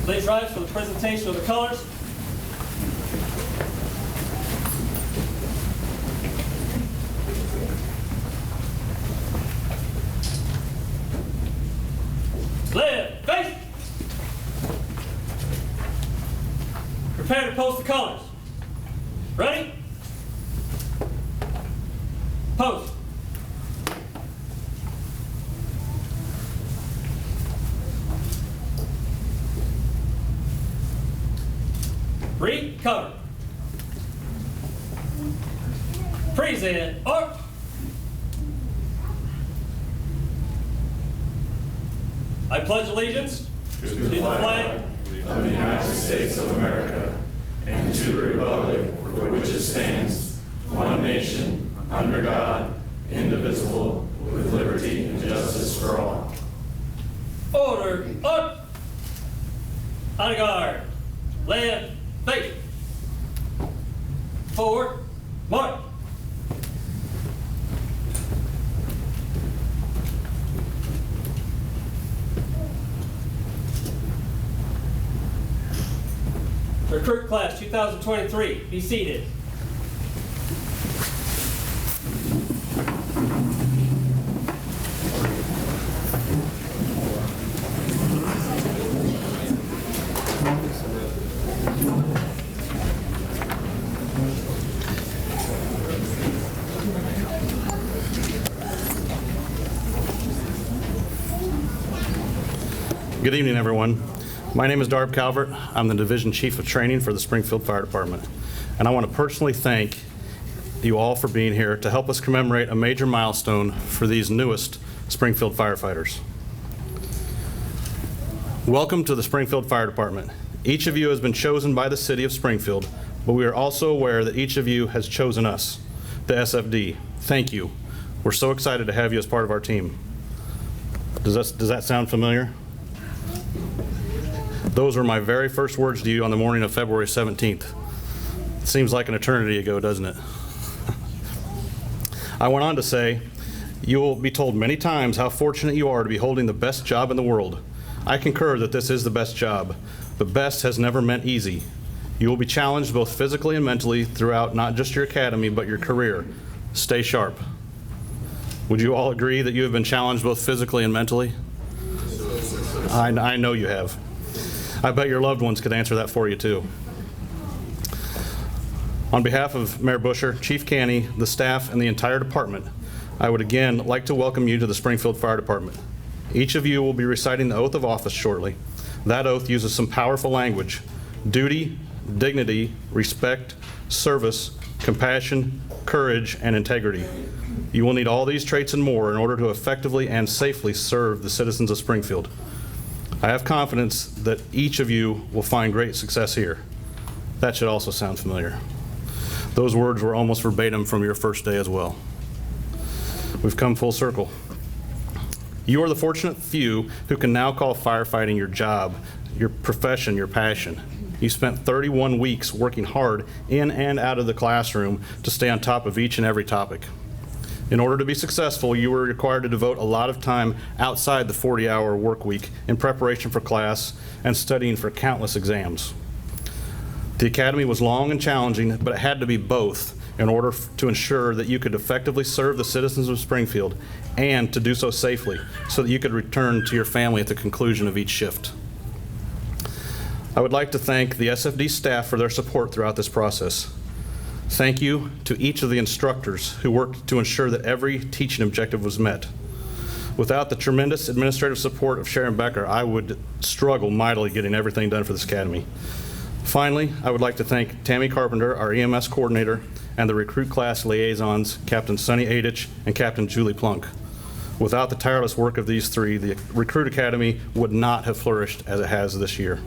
Please rise for the presentation of the colors. Left, face. Prepare to post the colors. Ready? Post. Recover. Present. Arc. I pledge allegiance to the flag of the United States of America and to the republic for which it stands, one nation, under God, indivisible, with liberty and justice for all. Order. Up. On guard. Left. Face. Forward. March. Recruit class 2023, be seated. Good evening, everyone. My name is Darb Calvert. I'm the Division Chief of Training for the Springfield Fire Department. And I want to personally thank you all for being here to help us commemorate a major milestone for these newest Springfield firefighters. Welcome to the Springfield Fire Department. Each of you has been chosen by the city of Springfield, but we are also aware that each of you has chosen us, the SFD. Thank you. We're so excited to have you as part of our team. Does that sound familiar? Those were my very first words to you on the morning of February 17th. It seems like an eternity ago, doesn't it? I went on to say, you will be told many times how fortunate you are to be holding the best job in the world. I concur that this is the best job. The best has never meant easy. You will be challenged both physically and mentally throughout not just your academy, but your career. Stay sharp. Would you all agree that you have been challenged both physically and mentally? I know you have. I bet your loved ones could answer that for you too. On behalf of Mayor Busher, Chief Canny, the staff, and the entire department, I would again like to welcome you to the Springfield Fire Department. Each of you will be reciting the oath of office shortly. That oath uses some powerful language: duty, dignity, respect, service, compassion, courage, and integrity. You will need all these traits and more in order to effectively and safely serve the citizens of Springfield. I have confidence that each of you will find great success here. That should also sound familiar. Those words were almost verbatim from your first day as well. We've come full circle. You are the fortunate few who can now call firefighting your job, your profession, your passion. You spent 31 weeks working hard in and out of the classroom to stay on top of each and every topic. In order to be successful, you were required to devote a lot of time outside the 40-hour work week in preparation for class and studying for countless exams. The academy was long and challenging, but it had to be both in order to ensure that you could effectively serve the citizens of Springfield and to do so safely so that you could return to your family at the conclusion of each shift. I would like to thank the SFD staff for their support throughout this process. Thank you to each of the instructors who worked to ensure that every teaching objective was met. Without the tremendous administrative support of Sharon Becker, I would struggle mightily getting everything done for this academy. Finally, I would like to thank Tammy Carpenter, our EMS coordinator, and the recruit class liaisons, Captain Sonny Adich and Captain Julie Plunk. Without the tireless work of these three, the Recruit Academy would not have flourished as it has this year.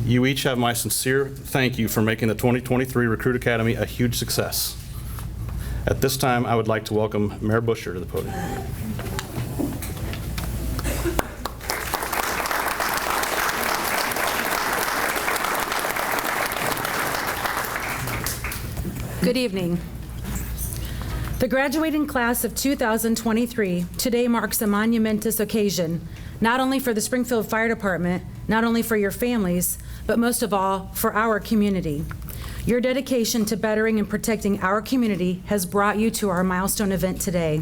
You each have my sincere thank you for making the 2023 Recruit Academy a huge success. At this time, I would like to welcome Mayor Busher to the podium. Good evening. The graduating class of 2023 today marks a monumentous occasion, not only for the Springfield Fire Department, not only for your families, but most of all, for our community. Your dedication to bettering and protecting our community has brought you to our milestone event today.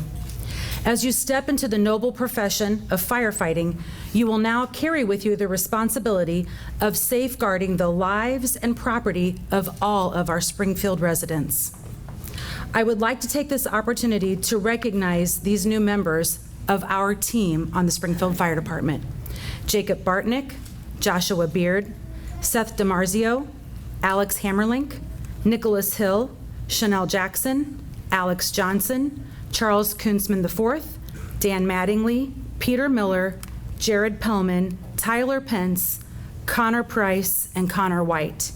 As you step into the noble profession of firefighting, you will now carry with you the responsibility of safeguarding the lives and property of all of our Springfield residents. I would like to take this opportunity to recognize these new members of our team on the Springfield Fire Department: Jacob Bartnick, Joshua Beard, Seth DiMarzio, Alex Hammerlink, Nicholas Hill, Chanel Jackson, Alex Johnson, Charles Kunzman IV, Dan Mattingly, Peter Miller, Jared Pellman, Tyler Pence, Connor Price, and Connor White.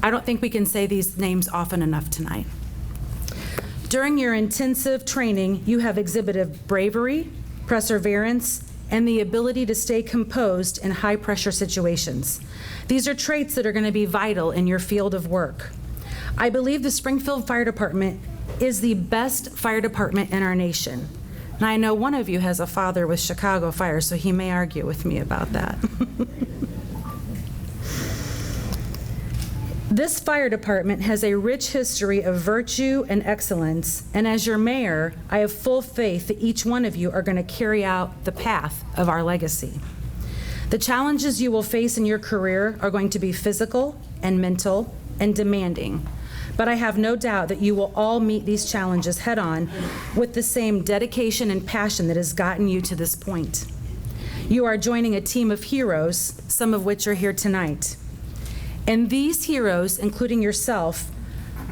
I don't think we can say these names often enough tonight. During your intensive training, you have exhibited bravery, perseverance, and the ability to stay composed in high-pressure situations. These are traits that are going to be vital in your field of work. I believe the Springfield Fire Department is the best fire department in our nation. And I know one of you has a father with Chicago Fire, so he may argue with me about that. This fire department has a rich history of virtue and excellence, and as your mayor, I have full faith that each one of you are going to carry out the path of our legacy. The challenges you will face in your career are going to be physical and mental and demanding, but I have no doubt that you will all meet these challenges head-on with the same dedication and passion that has gotten you to this point. You are joining a team of heroes, some of which are here tonight. And these heroes, including yourself,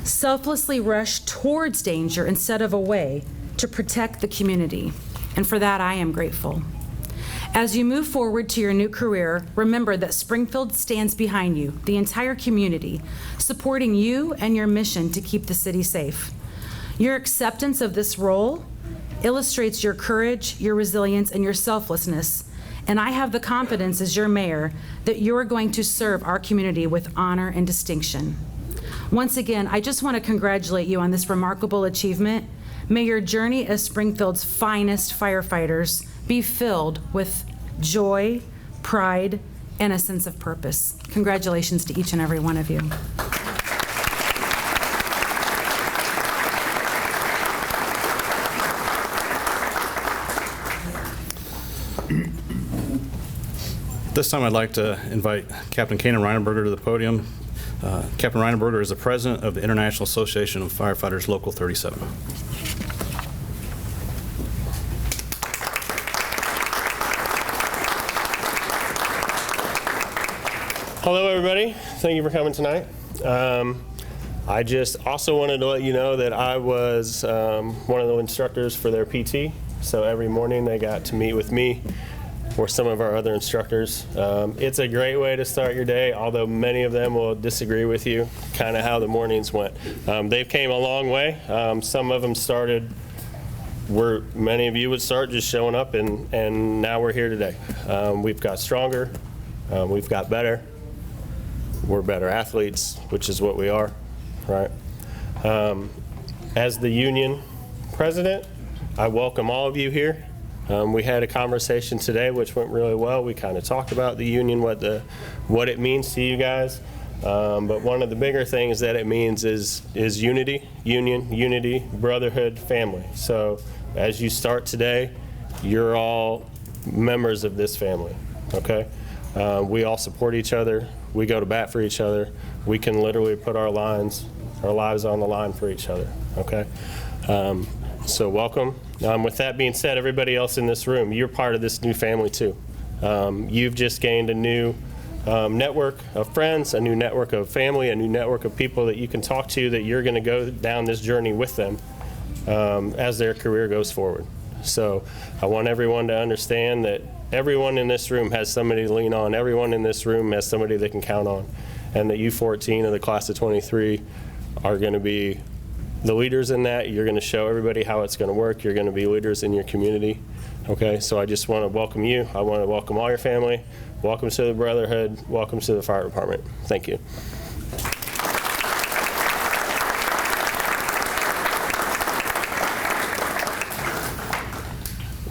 selflessly rush towards danger instead of away to protect the community. And for that, I am grateful. As you move forward to your new career, remember that Springfield stands behind you, the entire community, supporting you and your mission to keep the city safe. Your acceptance of this role illustrates your courage, your resilience, and your selflessness. And I have the confidence as your mayor that you're going to serve our community with honor and distinction. Once again, I just want to congratulate you on this remarkable achievement. May your journey as Springfield's finest firefighters be filled with joy, pride, and a sense of purpose. Congratulations to each and every one of you. This time I'd like to invite Captain Kanan Reinenberger to the podium. Captain Reinenberger is the president of the International Association of Firefighters Local 37. Hello, everybody. Thank you for coming tonight. I just also wanted to let you know that I was one of the instructors for their PT. So every morning they got to meet with me or some of our other instructors. It's a great way to start your day, although many of them will disagree with you, kind of how the mornings went. They've came a long way. Some of them started where many of you would start, just showing up, and now we're here today. We've got stronger, we've got better, we're better athletes, which is what we are, right? As the union president, I welcome all of you here. We had a conversation today which went really well. We kind of talked about the union, what it means to you guys. But one of the bigger things that it means is unity, union, unity, brotherhood, family. So as you start today, you're all members of this family, okay? We all support each other. We go to bat for each other. We can literally put our lives on the line for each other, okay? So welcome. With that being said, everybody else in this room, you're part of this new family too. You've just gained a new network of friends, a new network of family, a new network of people that you can talk to, that you're going to go down this journey with them as their career goes forward. So I want everyone to understand that everyone in this room has somebody to lean on. Everyone in this room has somebody they can count on. And that you 14 of the class of 23 are going to be the leaders in that. You're going to show everybody how it's going to work. You're going to be leaders in your community. Okay, so I just want to welcome you. I want to welcome all your family. Welcome to the Brotherhood. Welcome to the fire department. Thank you.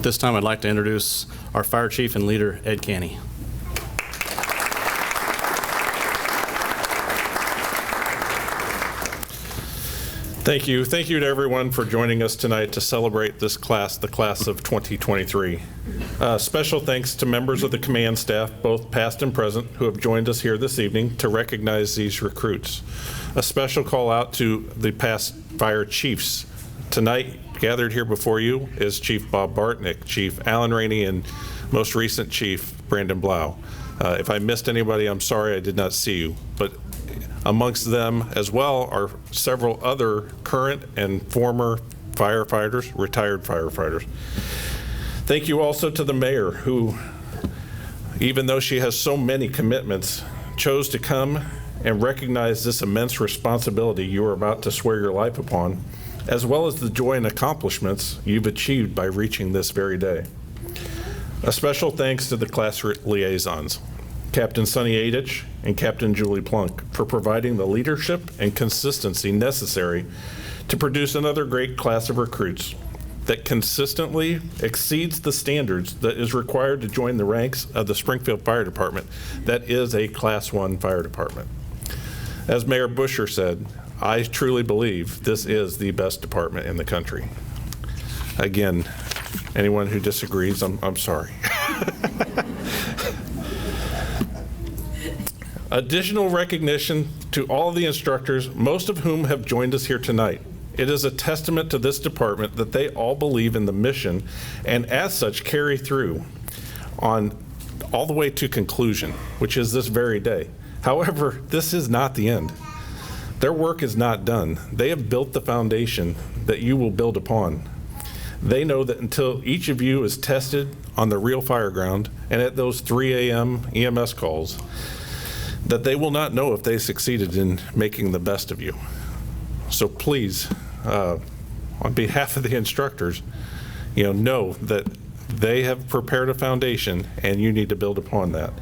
This time I'd like to introduce our fire chief and leader, Ed Canny. Thank you. Thank you to everyone for joining us tonight to celebrate this class, the class of 2023. Special thanks to members of the command staff, both past and present, who have joined us here this evening to recognize these recruits. A special call out to the past fire chiefs. Tonight, gathered here before you is Chief Bob Bartnick, Chief Alan Rainey, and most recent Chief Brandon Blau. If I missed anybody, I'm sorry, I did not see you. But amongst them as well are several other current and former firefighters, retired firefighters. Thank you also to the mayor who, even though she has so many commitments, chose to come and recognize this immense responsibility you are about to swear your life upon, as well as the joy and accomplishments you've achieved by reaching this very day. A special thanks to the class liaisons, Captain Sonny Adich and Captain Julie Plunk, for providing the leadership and consistency necessary to produce another great class of recruits that consistently exceeds the standards that is required to join the ranks of the Springfield Fire Department that is a Class 1 fire department. As Mayor Busher said, I truly believe this is the best department in the country. Again, anyone who disagrees, I'm sorry. Additional recognition to all of the instructors, most of whom have joined us here tonight. It is a testament to this department that they all believe in the mission and as such carry through on all the way to conclusion, which is this very day. However, this is not the end. Their work is not done. They have built the foundation that you will build upon. They know that until each of you is tested on the real fire ground and at those 3 a.m. EMS calls, that they will not know if they succeeded in making the best of you. So please, on behalf of the instructors, know that they have prepared a foundation and you need to build upon that.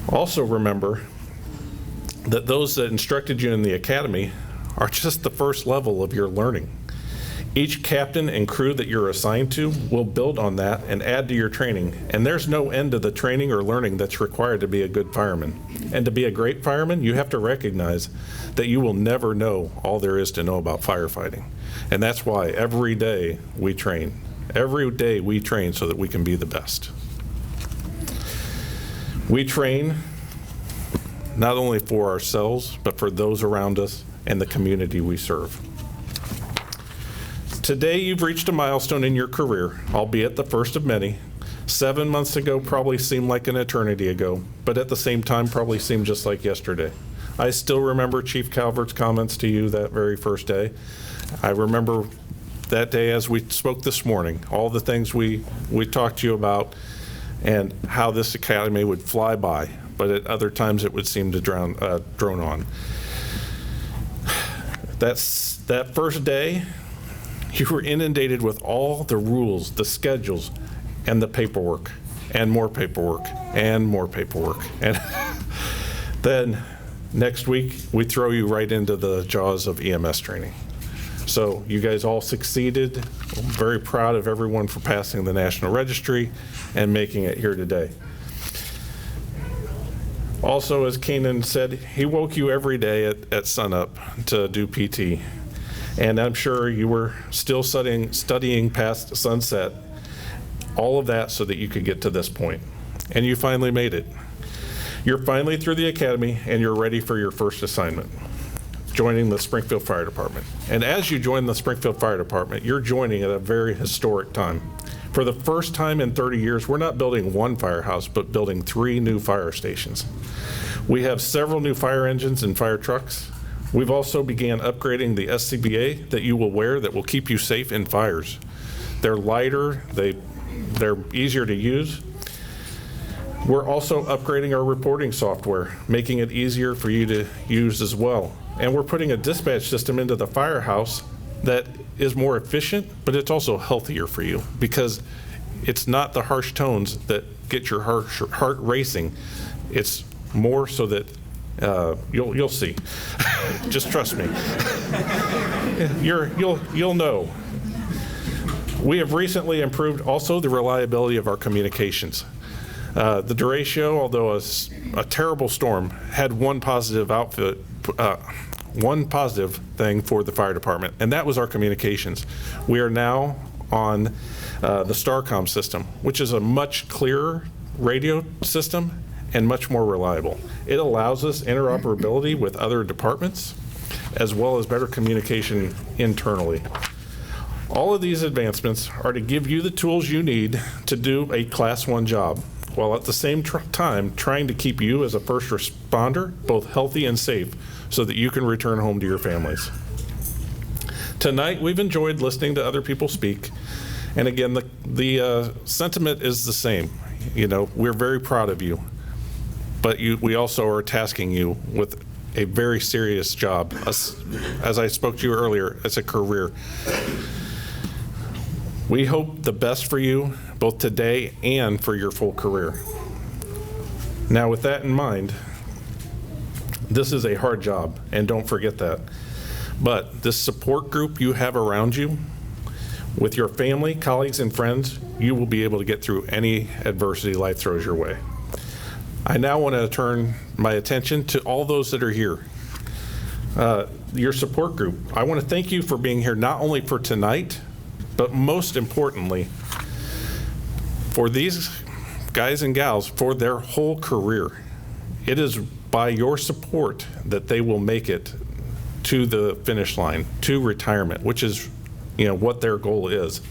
Also remember that those that instructed you in the academy are just the first level of your learning. Each captain and crew that you're assigned to will build on that and add to your training. And there's no end to the training or learning that's required to be a good fireman. And to be a great fireman, you have to recognize that you will never know all there is to know about firefighting. And that's why every day we train. Every day we train so that we can be the best. We train not only for ourselves, but for those around us and the community we serve. Today, you've reached a milestone in your career, albeit the first of many. 7 months ago probably seemed like an eternity ago, but at the same time probably seemed just like yesterday. I still remember Chief Calvert's comments to you that very first day. I remember that day as we spoke this morning, all the things we talked to you about and how this academy would fly by, but at other times it would seem to drone on. That first day, you were inundated with all the rules, the schedules, and the paperwork, and more paperwork, and more paperwork. And then next week, we throw you right into the jaws of EMS training. So you guys all succeeded. I'm very proud of everyone for passing the National Registry and making it here today. Also, as Keenan said, he woke you every day at sunup to do PT. And I'm sure you were still studying past sunset, all of that so that you could get to this point. And you finally made it. You're finally through the academy and you're ready for your first assignment, joining the Springfield Fire Department. And as you join the Springfield Fire Department, you're joining at a very historic time. For the first time in 30 years, we're not building one firehouse, but building 3 new fire stations. We have several new fire engines and fire trucks. We've also began upgrading the SCBA that you will wear that will keep you safe in fires. They're lighter, they're easier to use. We're also upgrading our reporting software, making it easier for you to use as well. And we're putting a dispatch system into the firehouse that is more efficient, but it's also healthier for you because it's not the harsh tones that get your heart racing. It's more so that you'll see. Just trust me. You'll know. We have recently improved also the reliability of our communications. The derecho, although a terrible storm, had one positive thing for the fire department, and that was our communications. We are now on the STARCOM system, which is a much clearer radio system and much more reliable. It allows us interoperability with other departments, as well as better communication internally. All of these advancements are to give you the tools you need to do a Class 1 job, while at the same time trying to keep you as a first responder both healthy and safe so that you can return home to your families. Tonight, we've enjoyed listening to other people speak, and again, the sentiment is the same. You know, we're very proud of you, but we also are tasking you with a very serious job. As I spoke to you earlier, it's a career. We hope the best for you, both today and for your full career. Now, with that in mind, this is a hard job, and don't forget that. But this support group you have around you, with your family, colleagues, and friends, you will be able to get through any adversity life throws your way. I now want to turn my attention to all those that are here. Your support group, I want to thank you for being here not only for tonight, but most importantly, for these guys and gals for their whole career. It is by your support that they will make it to the finish line, to retirement, which is, you know, what their goal is.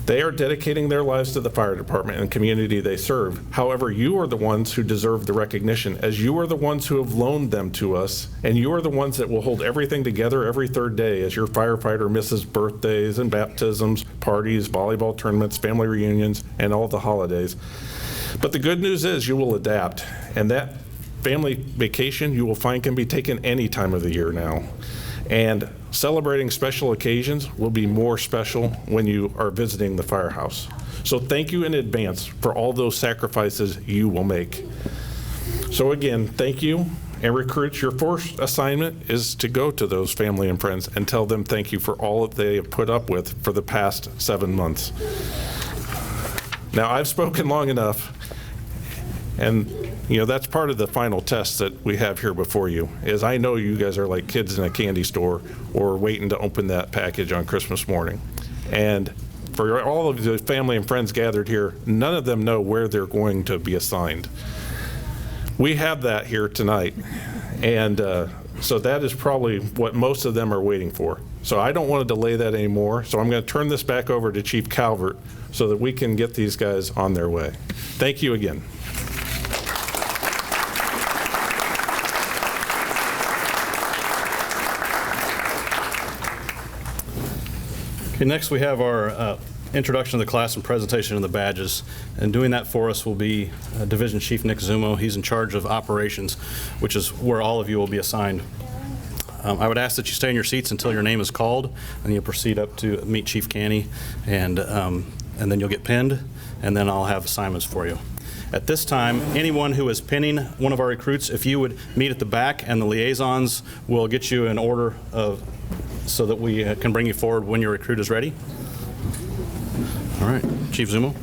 They are dedicating their lives to the fire department and community they serve. However, you are the ones who deserve the recognition, as you are the ones who have loaned them to us, and you are the ones that will hold everything together every third day as your firefighter misses birthdays and baptisms, parties, volleyball tournaments, family reunions, and all the holidays. But the good news is you will adapt, and that family vacation you will find can be taken any time of the year now. And celebrating special occasions will be more special when you are visiting the firehouse. So thank you in advance for all those sacrifices you will make. So again, thank you. And recruits, your first assignment is to go to those family and friends and tell them thank you for all that they have put up with for the past 7 months. Now, I've spoken long enough, and you know, that's part of the final test that we have here before you, is I know you guys are like kids in a candy store or waiting to open that package on Christmas morning. And for all of the family and friends gathered here, none of them know where they're going to be assigned. We have that here tonight. And so that is probably what most of them are waiting for. So I don't want to delay that anymore. So I'm going to turn this back over to Chief Calvert so that we can get these guys on their way. Thank you again. Okay, next we have our introduction to the class and presentation of the badges. And doing that for us will be Division Chief Nick Zumo. He's in charge of operations, which is where all of you will be assigned. I would ask that you stay in your seats until your name is called, and you'll proceed up to meet Chief Canny, and then you'll get pinned, and then I'll have assignments for you. At this time, anyone who is pinning one of our recruits, if you would meet at the back, and the liaisons will get you in order so that we can bring you forward when your recruit is ready. All right, Chief Zumo.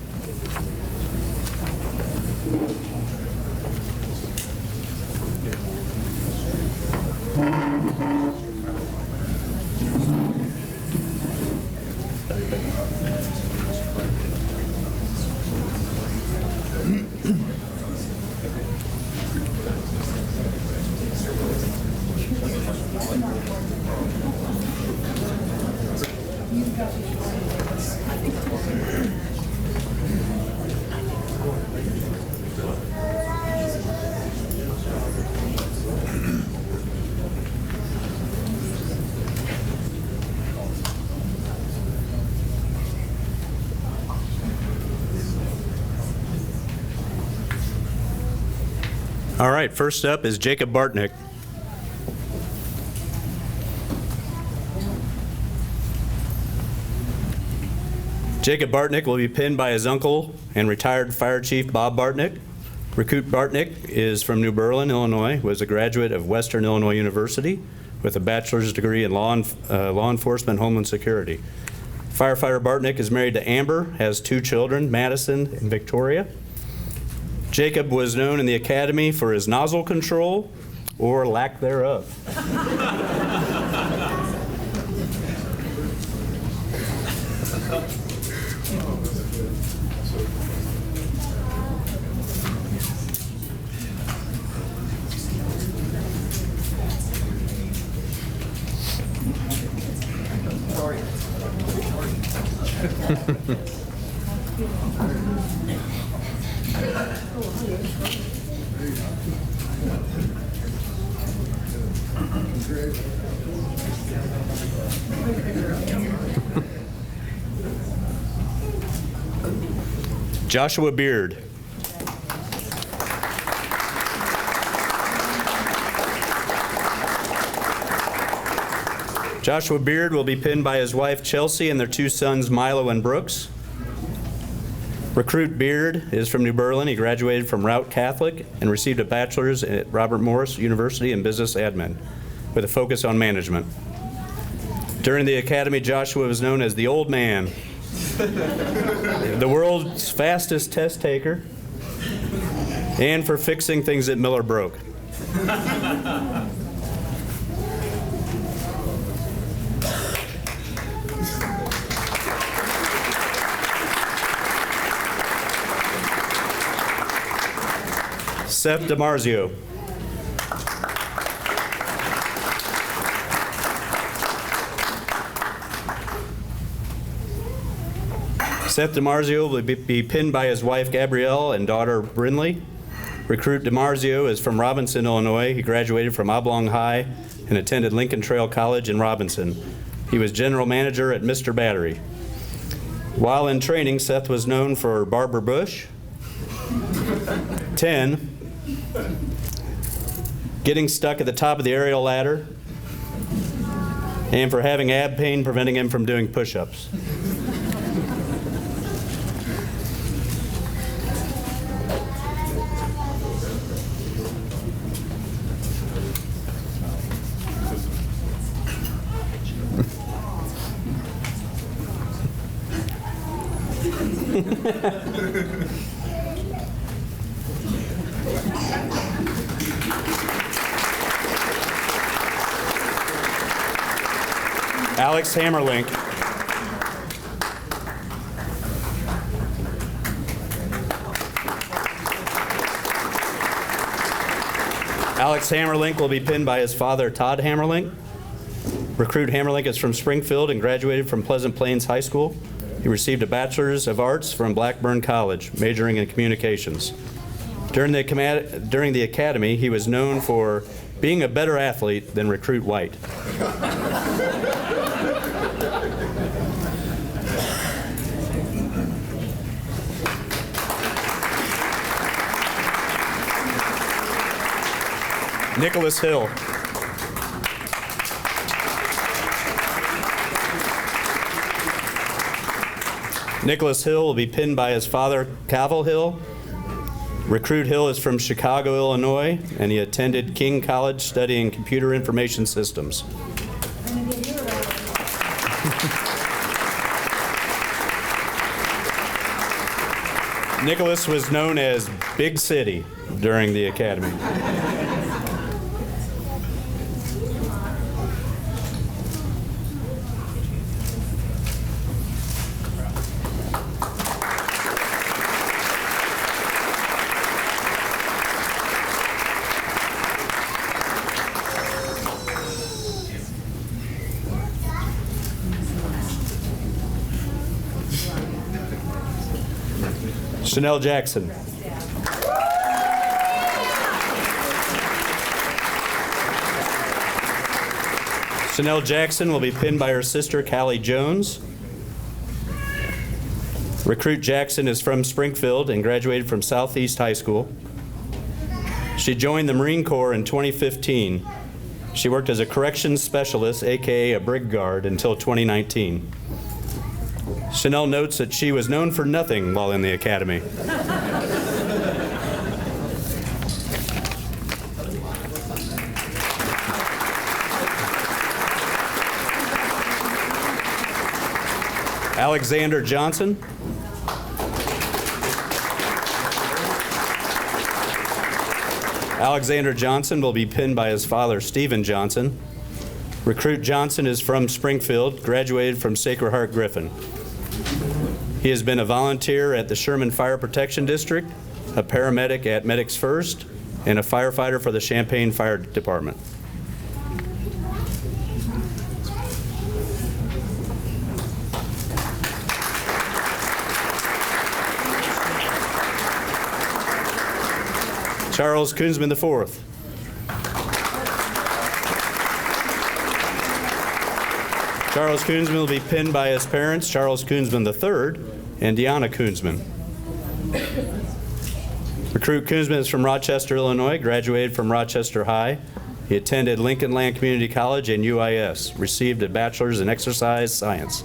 All right, first up is Jacob Bartnick. Jacob Bartnick will be pinned by his uncle and retired Fire Chief Bob Bartnick. Recruit Bartnick is from New Berlin, Illinois, was a graduate of Western Illinois University with a bachelor's degree in law enforcement and homeland security. Firefighter Bartnick is married to Amber, has 2 children, Madison and Victoria. Jacob was known in the academy for his nozzle control or lack thereof. Joshua Beard. Joshua Beard will be pinned by his wife Chelsea and their 2 sons Milo and Brooks. Recruit Beard is from New Berlin. He graduated from Route Catholic and received a bachelor's at Robert Morris University in Business Admin with a focus on management. During the academy, Joshua was known as the Old Man, the world's fastest test taker, and for fixing things that Miller broke. Seth DiMarzio. Seth DiMarzio will be pinned by his wife Gabrielle and daughter Brinley. Recruit DiMarzio is from Robinson, Illinois. He graduated from Oblong High and attended Lincoln Trail College in Robinson. He was general manager at Mr. Battery. While in training, Seth was known for Barbara Bush, 10, getting stuck at the top of the aerial ladder, and for having ab pain preventing him from doing push-ups. Alex Hammerlink. Alex Hammerlink will be pinned by his father, Todd Hammerlink. Recruit Hammerlink is from Springfield and graduated from Pleasant Plains High School. He received a Bachelor's of Arts from Blackburn College, majoring in communications. During the academy, he was known for being a better athlete than Recruit White. Nicholas Hill. Nicholas Hill will be pinned by his father, Cavill Hill. Recruit Hill is from Chicago, Illinois, and he attended King College studying computer information systems. Nicholas was known as Big City during the academy. Chanel Jackson. Chanel Jackson will be pinned by her sister, Callie Jones. Recruit Jackson is from Springfield and graduated from Southeast High School. She joined the Marine Corps in 2015. She worked as a corrections specialist, aka a brig guard, until 2019. Chanel notes that she was known for nothing while in the academy. Alexander Johnson. Alexander Johnson will be pinned by his father, Stephen Johnson. Recruit Johnson is from Springfield, graduated from Sacred Heart Griffin. He has been a volunteer at the Sherman Fire Protection District, a paramedic at Medics First, and a firefighter for the Champaign Fire Department. Charles Koonsman IV. Charles Koonsman will be pinned by his parents, Charles Koonsman III and Deanna Koonsman. Recruit Koonsman is from Rochester, Illinois, graduated from Rochester High. He attended Lincoln Land Community College and UIS, received a bachelor's in exercise science.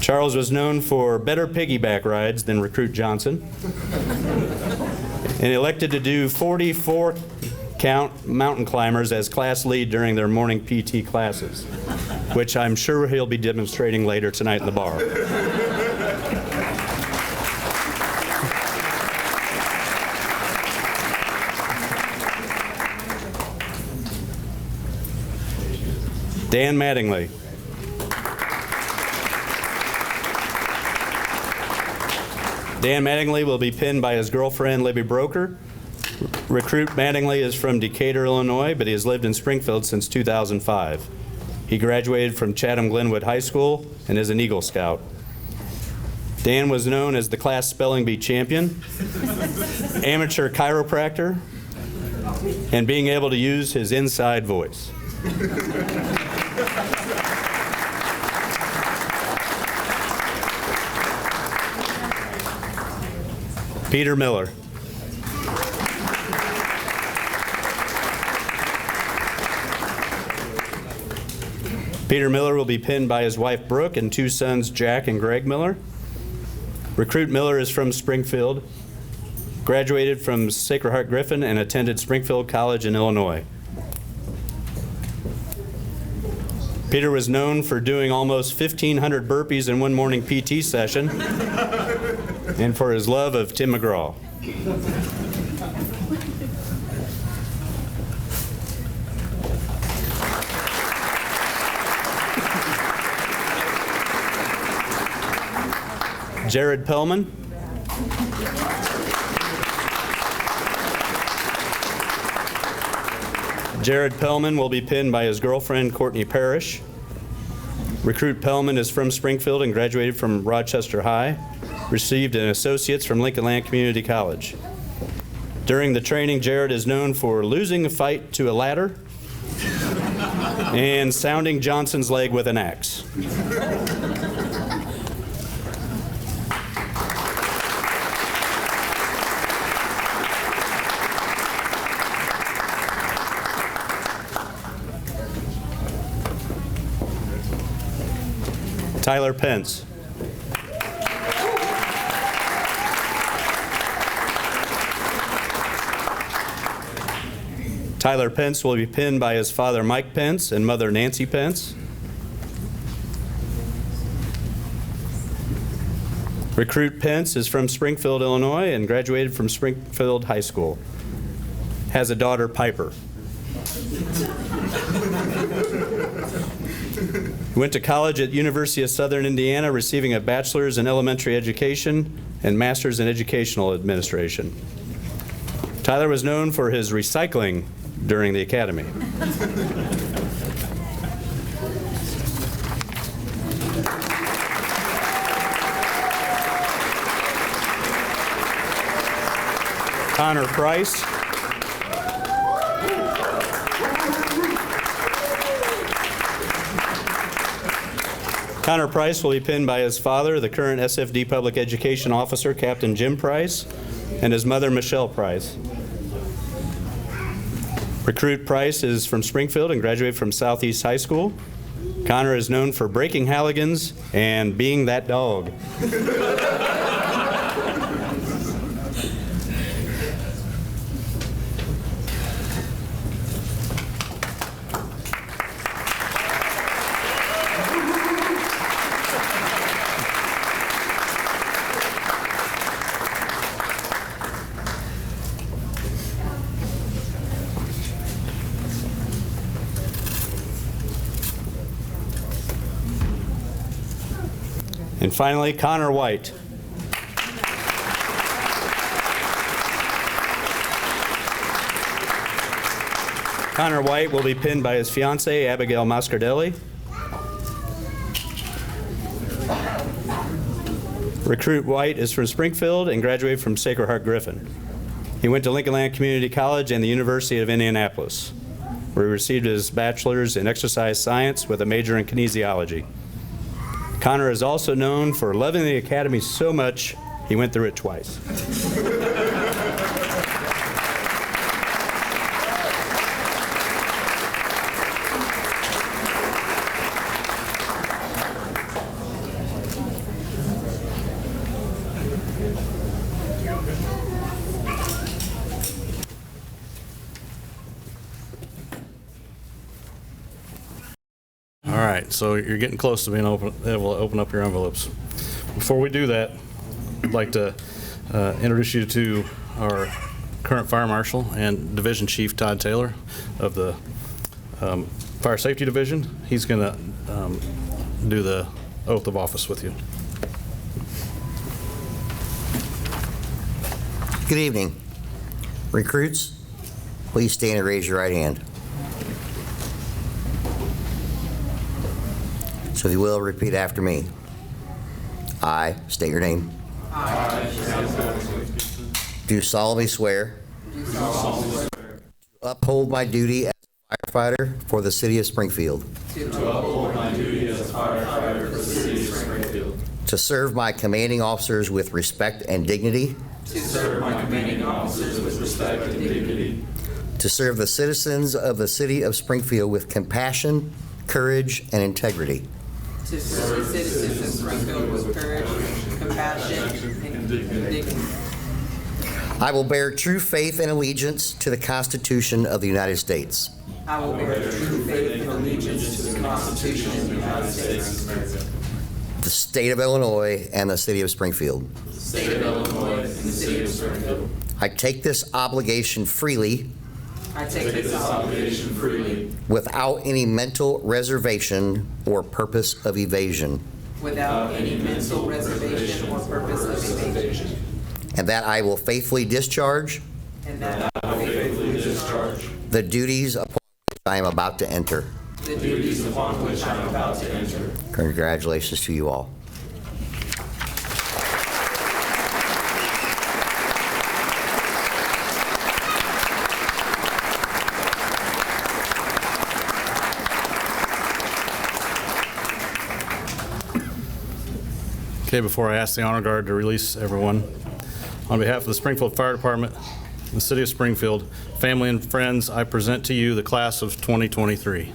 Charles was known for better piggyback rides than Recruit Johnson, and elected to do 44 count mountain climbers as class lead during their morning PT classes, which I'm sure he'll be demonstrating later tonight in the bar. Dan Mattingly. Dan Mattingly will be pinned by his girlfriend, Libby Broker. Recruit Mattingly is from Decatur, Illinois, but he has lived in Springfield since 2005. He graduated from Chatham Glenwood High School and is an Eagle Scout. Dan was known as the class spelling bee champion, amateur chiropractor, and being able to use his inside voice. Peter Miller. Peter Miller will be pinned by his wife Brooke and two sons Jack and Greg Miller. Recruit Miller is from Springfield, graduated from Sacred Heart Griffin and attended Springfield College in Illinois. Peter was known for doing almost 1,500 burpees in one morning PT session and for his love of Tim McGraw. Jared Pellman. Jared Pellman will be pinned by his girlfriend, Courtney Parrish. Recruit Pellman is from Springfield and graduated from Rochester High, received an associate's from Lincoln Land Community College. During the training, Jared is known for losing a fight to a ladder and sounding Johnson's leg with an axe. Tyler Pence. Tyler Pence will be pinned by his father Mike Pence and mother Nancy Pence. Recruit Pence is from Springfield, Illinois and graduated from Springfield High School. Has a daughter, Piper. Went to college at University of Southern Indiana, receiving a bachelor's in elementary education and master's in educational administration. Tyler was known for his recycling during the academy. Connor Price. Connor Price will be pinned by his father, the current SFD Public Education Officer, Captain Jim Price, and his mother, Michelle Price. Recruit Price is from Springfield and graduated from Southeast High School. Connor is known for breaking Halligan's and being that dog. And finally, Connor White. Connor White will be pinned by his fiancée, Abigail Moscardelli. Recruit White is from Springfield and graduated from Sacred Heart Griffin. He went to Lincoln Land Community College and the University of Indianapolis, where he received his bachelor's in exercise science with a major in kinesiology. Connor is also known for loving the academy so much, he went through it twice. All right, so you're getting close to being able to open up your envelopes. Before we do that, I'd like to introduce you to our current Fire Marshal and Division Chief Todd Taylor of the Fire Safety Division. He's going to do the oath of office with you. Good evening. Recruits, please stand and raise your right hand. So if you will, repeat after me. I state your name. Do solemnly swear to uphold my duty as a firefighter for the city of Springfield. To serve my commanding officers with respect and dignity. To serve the citizens of the city of Springfield with compassion, courage, and integrity. To serve citizens of Springfield with courage, compassion, and dignity. I will bear true faith and allegiance to the Constitution of the United States. I will bear true faith and allegiance to the Constitution of the United States of America. The state of Illinois and the city of Springfield. The state of Illinois and the city of Springfield. I take this obligation freely. I take this obligation freely. Without any mental reservation or purpose of evasion. Without any mental reservation or purpose of evasion. And that I will faithfully discharge. And that I will faithfully discharge. The duties upon which I am about to enter. The duties upon which I am about to enter. Congratulations to you all. Okay, before I ask the Honor Guard to release everyone, on behalf of the Springfield Fire Department, the City of Springfield, family and friends, I present to you the class of 2023.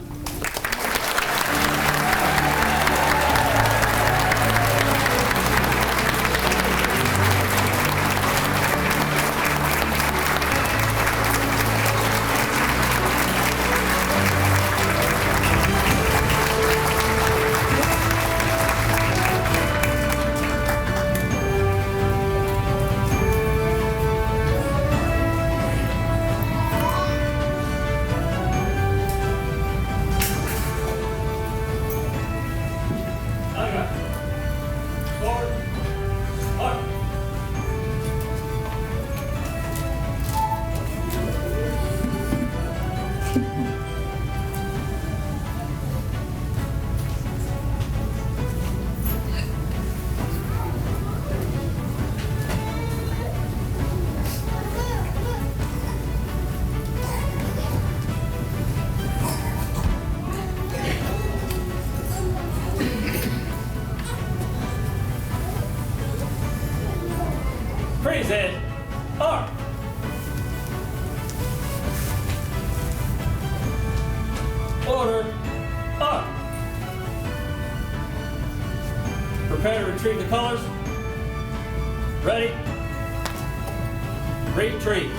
Present. Arm. Order. Up. Prepare to retrieve the colors. Ready. Retreat.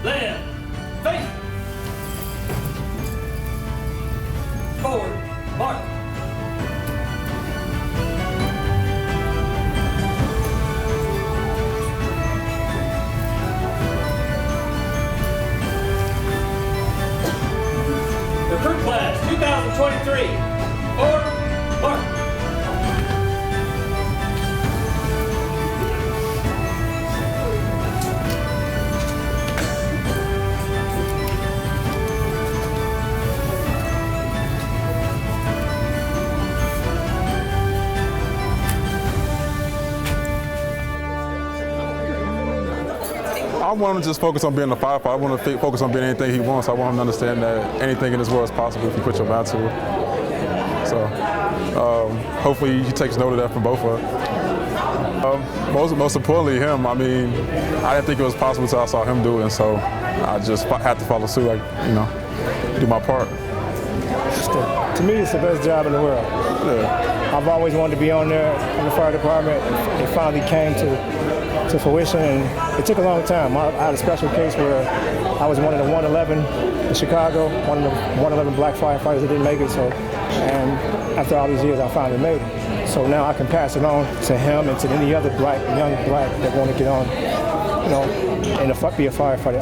Left. Face. Forward. Mark. want him to just focus on being a firefighter. I want to focus on being anything he wants. I want him to understand that anything in this world is possible if you put your mind to it. So hopefully he takes note of that from both of us. Most importantly, him. I mean, I didn't think it was possible until I saw him do it, and so I just had to follow suit, do my part. To me, it's the best job in the world. Yeah. I've always wanted to be on there in the fire department. It finally came to fruition, and it took a long time. I had a special case where I was one of the 111 in Chicago, one of the 111 black firefighters that didn't make it. So, and after all these years, I finally made it. So now I can pass it on to him and to any other young black that want to get on, and be a firefighter.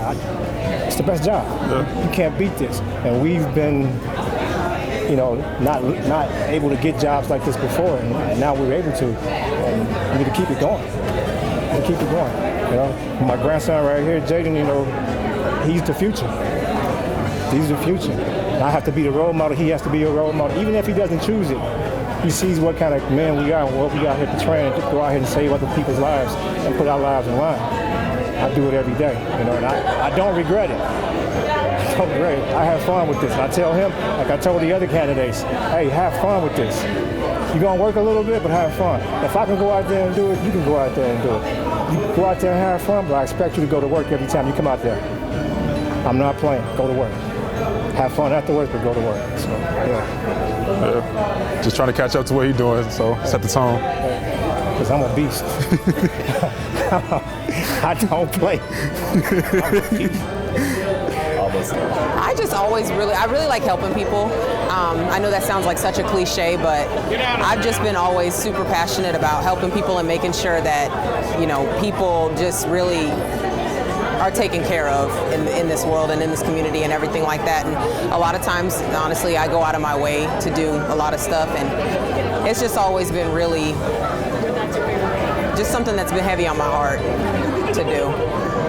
It's the best job. Yeah. You can't beat this. And we've been, not able to get jobs like this before, and now we're able to. And we need to keep it going. My grandson right here, Jaden, he's the future. He's the future. And I have to be the role model. He has to be a role model, even if he doesn't choose it. He sees what kind of men we are and what we got here to train, to go out here and save other people's lives and put our lives in line. I do it every day, and I don't regret it. I don't regret it. I have fun with this. And I tell him, like I told the other candidates, hey, have fun with this. You're going to work a little bit, but have fun. If I can go out there and do it, you can go out there and do it. You go out there and have fun, but I expect you to go to work every time you come out there. I'm not playing. Go to work. Have fun afterwards, but go to work. So, Just trying to catch up to what he's doing, so set the tone. Because I'm a beast. I don't play. I just I really like helping people. I know that sounds like such a cliche, but I've just been always super passionate about helping people and making sure that, people just really are taken care of in this world and in this community and everything like that. And a lot of times, honestly, I go out of my way to do a lot of stuff, and it's just always been really just something that's been heavy on my heart to do.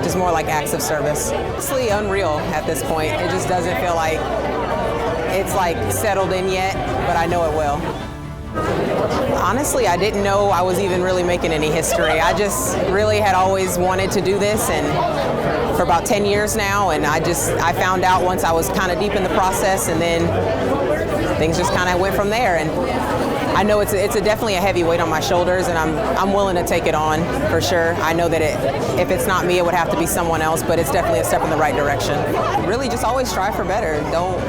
Just more like acts of service. It's really unreal at this point. It just doesn't feel like it's settled in yet, but I know it will. Honestly, I didn't know I was even really making any history. I just really had always wanted to do this, and for about 10 years now, and I found out once I was kind of deep in the process, and then things just kind of went from there. And I know it's definitely a heavy weight on my shoulders, and I'm willing to take it on for sure. I know that if it's not me, it would have to be someone else, but it's definitely a step in the right direction. Really, just always strive for better. Don't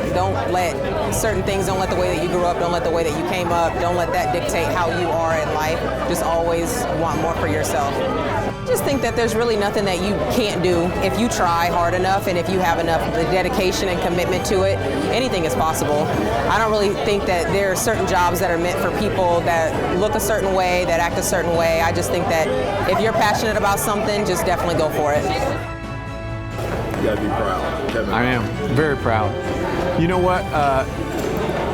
let certain things, don't let the way that you grew up, don't let the way that you came up, don't let that dictate how you are in life. Just always want more for yourself. I just think that there's really nothing that you can't do if you try hard enough, and if you have enough the dedication and commitment to it. Anything is possible. I don't really think that there are certain jobs that are meant for people that look a certain way, that act a certain way. I just think that if you're passionate about something, just definitely go for it. You gotta be proud. Kevin. I am very proud. You know what?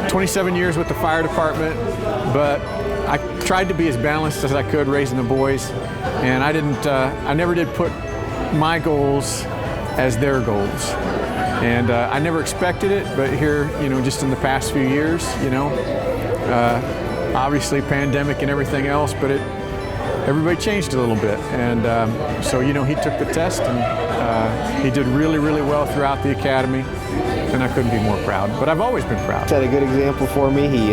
27 years with the fire department, but I tried to be as balanced as I could raising the boys, and I never did put my goals as their goals. And I never expected it, but here, just in the past few years, obviously pandemic and everything else, but everybody changed a little bit. And so, he took the test, and he did really, really well throughout the academy, and I couldn't be more proud. But I've always been proud. Set a good example for me. He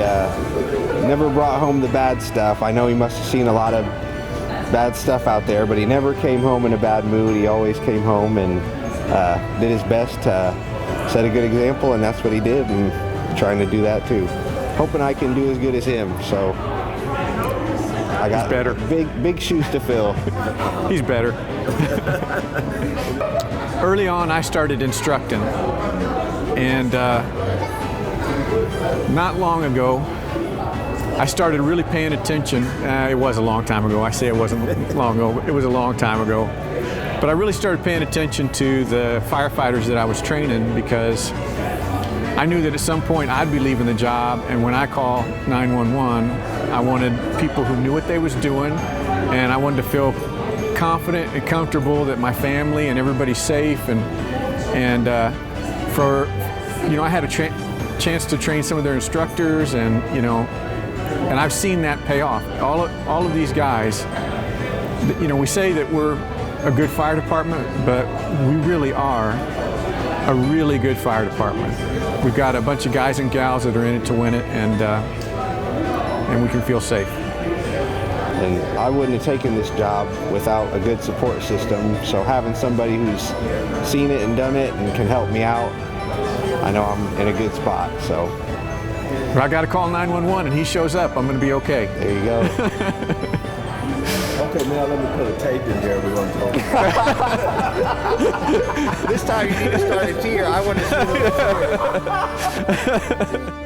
never brought home the bad stuff. I know he must have seen a lot of bad stuff out there, but he never came home in a bad mood. He always came home and did his best to set a good example, and that's what he did, and trying to do that too. Hoping I can do as good as him, so I got better. Big shoes to fill. He's better. Early on, I started instructing, and not long ago, I started really paying attention. It was a long time ago. I say it wasn't long ago. It was a long time ago. But I really started paying attention to the firefighters that I was training, because I knew that at some point I'd be leaving the job, and when I call 911, I wanted people who knew what they was doing, and I wanted to feel confident and comfortable that my family and everybody's safe, and I had a chance to train some of their instructors, and I've seen that pay off. All of these guys, we say that we're a good fire department, but we really are a really good fire department. We've got a bunch of guys and gals that are in it to win it, and we can feel safe. And I wouldn't have taken this job without a good support system, so having somebody who's seen it and done it and can help me out, I know I'm in a good spot. So if I got to call 911 and he shows up, I'm going to be okay. There you go. Okay, now let me put a tape in here. We're going to talk. This time you need to start a cheer. I want to see